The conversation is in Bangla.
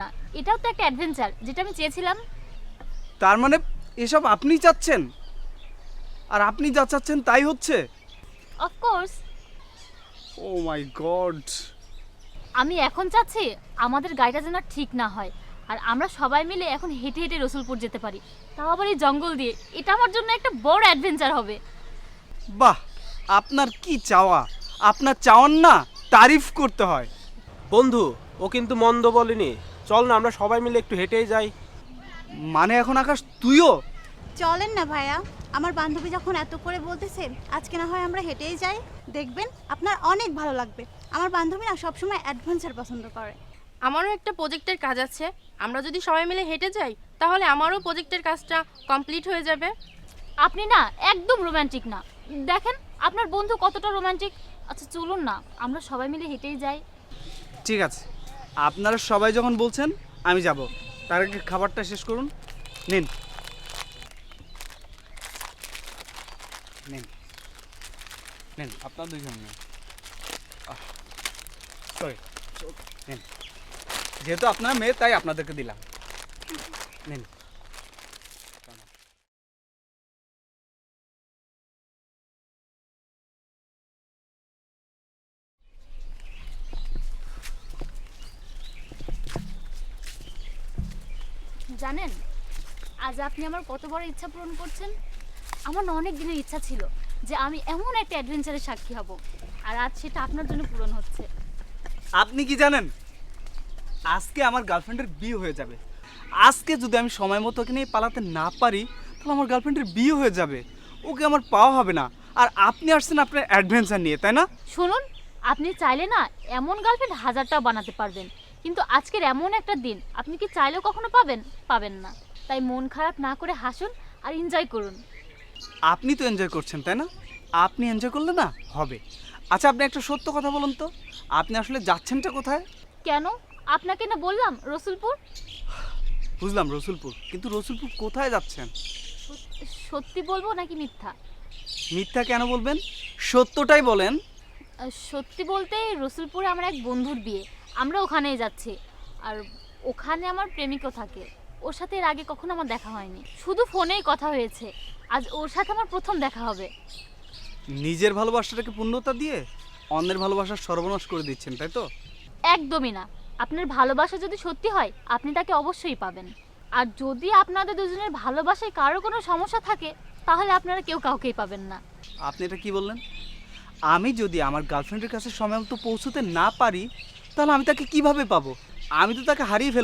না, এটাও তো একটা অ্যাডভেঞ্চার যেটা আমি চেয়েছিলাম। তার মানে এসব আপনি চাচ্ছেন, আর আপনি যা চাচ্ছেন তাই হচ্ছে। অফকোর্স। ও মাই গড। আমি এখন চাচ্ছি আমাদের গাড়িটা যেন আর ঠিক না হয়, আর আমরা সবাই মিলে এখন হেঁটে হেঁটে রসুলপুর যেতে পারি, তাও আবার এই জঙ্গল দিয়ে। এটা আমার জন্য একটা বড় অ্যাডভেঞ্চার হবে। বাহ, আপনার কি চাওয়া! আপনার চাওয়ার না তারিফ করতে হয়। বন্ধু, ও কিন্তু মন্দ বলেনি। চল না, আমরা সবাই মিলে একটু হেঁটেই যাই। মানে এখন আকাশ তুইও? চলেন না ভাইয়া, আমার বান্ধবী যখন এত করে বলতেছে, আজকে না হয় আমরা হেঁটেই যাই। দেখবেন আপনার অনেক ভালো লাগবে। আমার বান্ধবী না সবসময় অ্যাডভেঞ্চার পছন্দ করে। আমারও একটা প্রজেক্টের কাজ আছে। আমরা যদি সবাই মিলে হেঁটে যাই তাহলে আমারও প্রজেক্টের কাজটা কমপ্লিট হয়ে যাবে। আপনি না একদম রোমান্টিক না। দেখেন আপনার বন্ধু কতটা রোমান্টিক। আচ্ছা চলুন না, আমরা সবাই মিলে হেঁটেই যাই। ঠিক আছে, আপনারা সবাই যখন বলছেন আমি যাব। তার আগে খাবারটা শেষ করুন। নিন নিন নিন, আপনার দুজন নিন। সরি, নিন। যেহেতু আপনার মেয়ে তাই আপনাদেরকে দিলাম। নিন। জানেন আজ আপনি আমার কত বড় ইচ্ছা পূরণ করছেন। আমার না অনেক দিনের ইচ্ছা ছিল যে আমি এমন একটা অ্যাডভেঞ্চারের সাক্ষী হব, আর আজ সেটা আপনার জন্য পূরণ হচ্ছে। আপনি কি জানেন, আজকে আমার গার্লফ্রেন্ডের বিয়ে হয়ে যাবে। আজকে যদি আমি সময় মতো ওকে নিয়ে পালাতে না পারি, তাহলে আমার গার্লফ্রেন্ডের বিয়ে হয়ে যাবে, ওকে আমার পাওয়া হবে না। আর আপনি আসছেন আপনার অ্যাডভেঞ্চার নিয়ে, তাই না? শুনুন, আপনি চাইলে না এমন গার্লফ্রেন্ড হাজারটাও বানাতে পারবেন, কিন্তু আজকের এমন একটা দিন আপনি কি চাইলেও কখনো পাবেন? পাবেন না। তাই মন খারাপ না করে হাসুন আর এনজয় করুন। আপনি তো এনজয় করছেন, তাই না? আপনি এনজয় করলে না হবে। আচ্ছা, আপনি একটা সত্য কথা বলুন তো, আপনি আসলে যাচ্ছেনটা কোথায়? কেন? আপনাকে না বললাম রসুলপুর। বুঝলাম রসুলপুর, কিন্তু রসুলপুর কোথায় যাচ্ছেন? সত্যি বলবো নাকি মিথ্যা? মিথ্যা কেন বলবেন, সত্যটাই বলেন। সত্যি বলতে রসুলপুরে আমার এক বন্ধুর বিয়ে, আমরা ওখানেই যাচ্ছি। আর ওখানে আমার প্রেমিকও থাকে। ওর সাথে এর আগে কখনো আমার দেখা হয়নি, শুধু ফোনেই কথা হয়েছে। আজ ওর সাথে আমার প্রথম দেখা হবে। নিজের ভালোবাসাটাকে পূর্ণতা দিয়ে অন্যের ভালোবাসার সর্বনাশ করে দিচ্ছেন, তাই তো? একদমই না। আপনার ভালোবাসা যদি সত্যি হয় আপনি তাকে অবশ্যই পাবেন। আর যদি আপনাদের দুজনের ভালোবাসায় কারো কোনো সমস্যা থাকে তাহলে আপনারা কেউ কাউকেই পাবেন না। আপনি এটা কি বললেন? আমি যদি আমার গার্লফ্রেন্ডের কাছে সময় মতো পৌঁছতে না পারি, তাহলে আমি তাকে কিভাবে পাবো? আমি তো তাকে হারিয়ে ফেলবো।